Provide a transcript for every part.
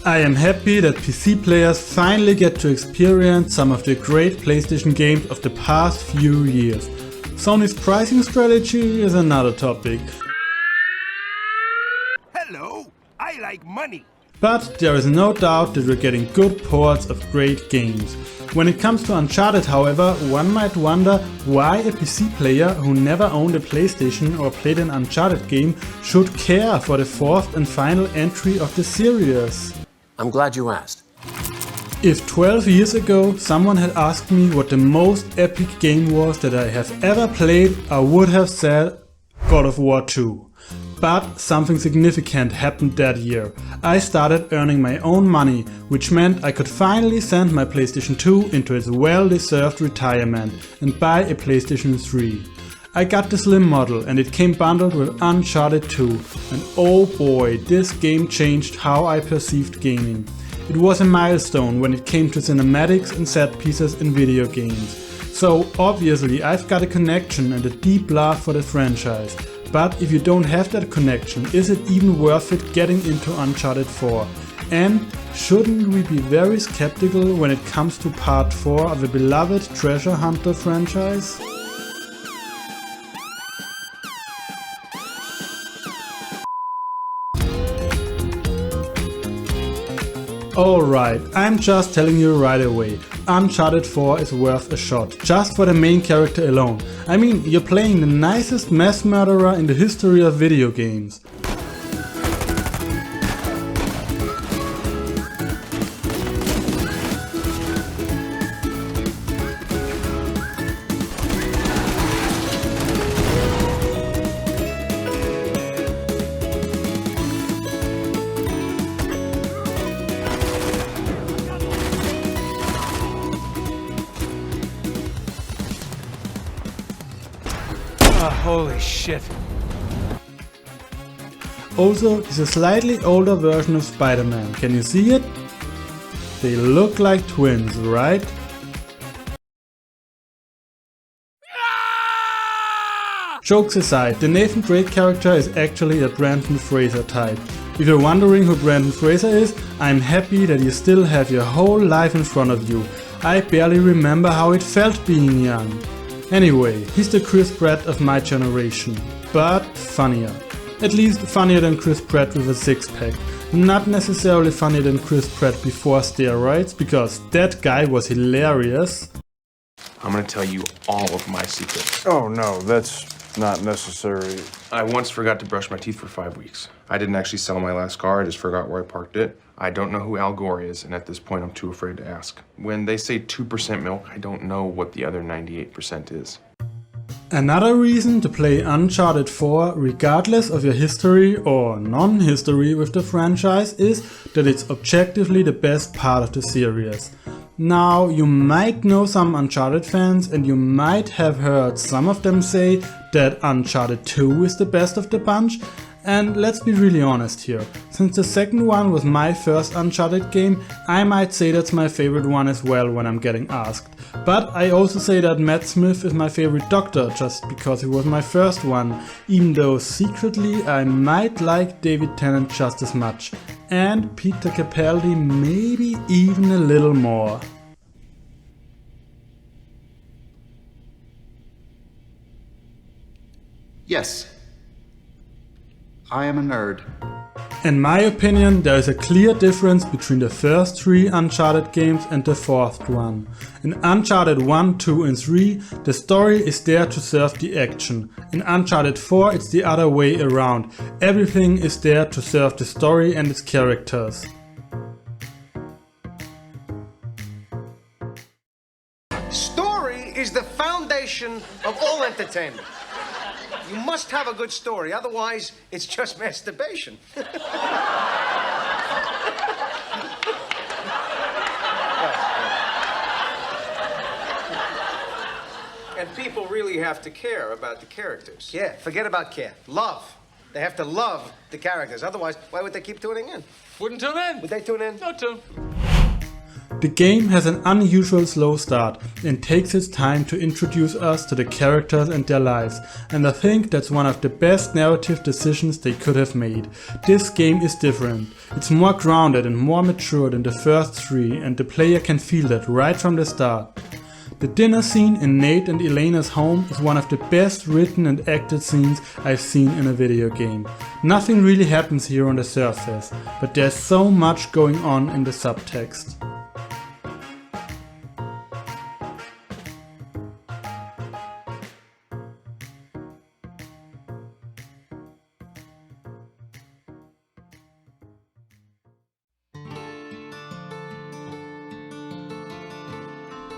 I am happy that PC players finally get to experience some of the great PlayStation games of the past few years. Sony's pricing strategy is another topic. Hello, I like money. But there is no doubt that we're getting good ports of great games. When it comes to Uncharted, however, one might wonder why a PC player who never owned a PlayStation or played an Uncharted game should care for the fourth and final entry of the series. I'm glad you asked. If 12 years ago someone had asked me what the most epic game was that I have ever played, I would have said God of War 2. But something significant happened that year. I started earning my own money, which meant I could finally send my PlayStation 2 into its well-deserved retirement and buy a PlayStation 3. I got the slim model and it came bundled with Uncharted 2, and oh boy, this game changed how I perceived gaming. It was a milestone when it came to cinematics and set pieces in video games. So obviously I've got a connection and a deep love for the franchise. But if you don't have that connection, is it even worth it getting into Uncharted 4? And shouldn't we be very skeptical when it comes to part 4 of the beloved treasure hunter franchise? Alright, I'm just telling you right away, Uncharted 4 is worth a shot, just for the main character alone. I mean, you're playing the nicest mass murderer in the history of video games. Oh, holy shit. Also, he's a slightly older version of Spider-Man. Can you see it? They look like twins, right? Jokes aside, the Nathan Drake character is actually a Brendan Fraser type. If you're wondering who Brendan Fraser is, I'm happy that you still have your whole life in front of you. I barely remember how it felt being young. Anyway, he's the Chris Pratt of my generation, but funnier. At least funnier than Chris Pratt with a six-pack. Not necessarily funnier than Chris Pratt before steroids, because that guy was hilarious. I'm gonna tell you all of my secrets. Oh no, that's not necessary. I once forgot to brush my teeth for 5 weeks. I didn't actually sell my last car, I just forgot where I parked it. I don't know who Al Gore is, and at this point I'm too afraid to ask. When they say 2% milk, I don't know what the other 98% is. Another reason to play Uncharted 4 regardless of your history or non-history with the franchise is that it's objectively the best part of the series. Now, you might know some Uncharted fans and you might have heard some of them say that Uncharted 2 is the best of the bunch. And let's be really honest here, since the second one was my first Uncharted game, I might say that's my favorite one as well when I'm getting asked. But I also say that Matt Smith is my favorite Doctor just because he was my first one, even though secretly I might like David Tennant just as much. And Peter Capaldi maybe even a little more. Yes. I am a nerd. In my opinion, there is a clear difference between the first 3 Uncharted games and the fourth one. In Uncharted 1, 2 and 3, the story is there to serve the action. In Uncharted 4, it's the other way around. Everything is there to serve the story and its characters. Story is the foundation of all entertainment. You must have a good story, otherwise it's just masturbation. And people really have to care about the characters. Yeah, forget about care. Love. They have to love the characters, otherwise why would they keep tuning in? Wouldn't tune in. Would they tune in? No tune. The game has an unusual slow start and takes its time to introduce us to the characters and their lives, and I think that's one of the best narrative decisions they could have made. This game is different. It's more grounded and more mature than the first three, and the player can feel that right from the start. The dinner scene in Nate and Elena's home is one of the best written and acted scenes I've seen in a video game. Nothing really happens here on the surface, but there's so much going on in the subtext.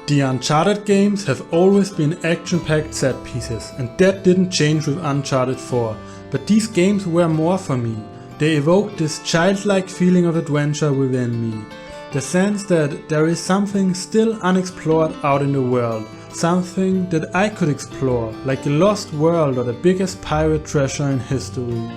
The Uncharted games have always been action-packed set pieces, and that didn't change with Uncharted 4, but these games were more for me. They evoked this childlike feeling of adventure within me. The sense that there is something still unexplored out in the world, something that I could explore, like a lost world or the biggest pirate treasure in history.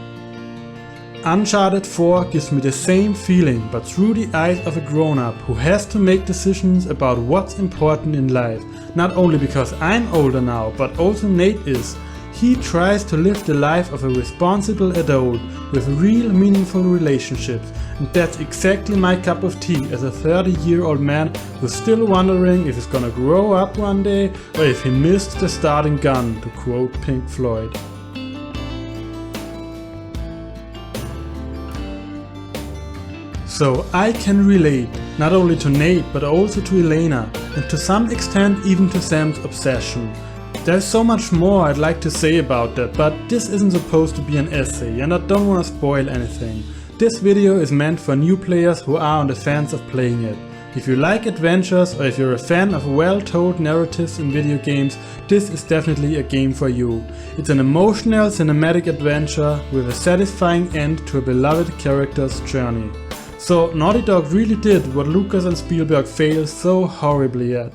Uncharted 4 gives me the same feeling, but through the eyes of a grown-up who has to make decisions about what's important in life. Not only because I'm older now, but also Nate is. He tries to live the life of a responsible adult with real meaningful relationships, and that's exactly my cup of tea as a 30-year-old man who's still wondering if he's gonna grow up one day or if he missed the starting gun, to quote Pink Floyd. So I can relate, not only to Nate but also to Elena, and to some extent even to Sam's obsession. There's so much more I'd like to say about that, but this isn't supposed to be an essay and I don't want to spoil anything. This video is meant for new players who are on the fence of playing it. If you like adventures or if you're a fan of well-told narratives in video games, this is definitely a game for you. It's an emotional cinematic adventure with a satisfying end to a beloved character's journey. So Naughty Dog really did what Lucas and Spielberg failed so horribly at.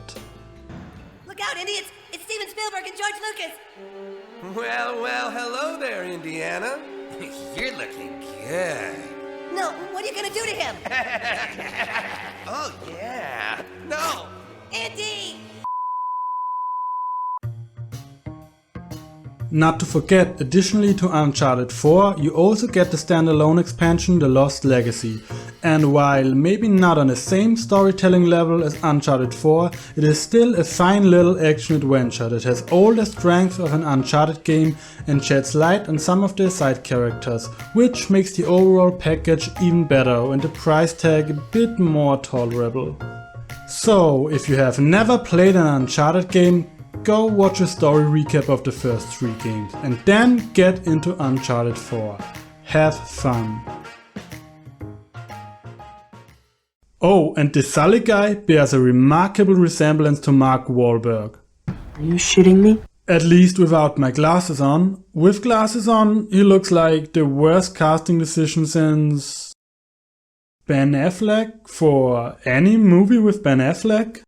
Look out, Indy! It's Steven Spielberg and George Lucas! Well, hello there, Indiana. You're looking good. No, what are you gonna do to him? Oh, yeah. No! Indy! Not to forget, additionally to Uncharted 4, you also get the standalone expansion The Lost Legacy. And while maybe not on the same storytelling level as Uncharted 4, it is still a fine little action adventure that has all the strengths of an Uncharted game and sheds light on some of the side characters, which makes the overall package even better and the price tag a bit more tolerable. So, if you have never played an Uncharted game, go watch a story recap of the first 3 games and then get into Uncharted 4. Have fun. Oh, and the Sully guy bears a remarkable resemblance to Mark Wahlberg. Are you shitting me? At least without my glasses on. With glasses on, he looks like the worst casting decision since Ben Affleck for any movie with Ben Affleck.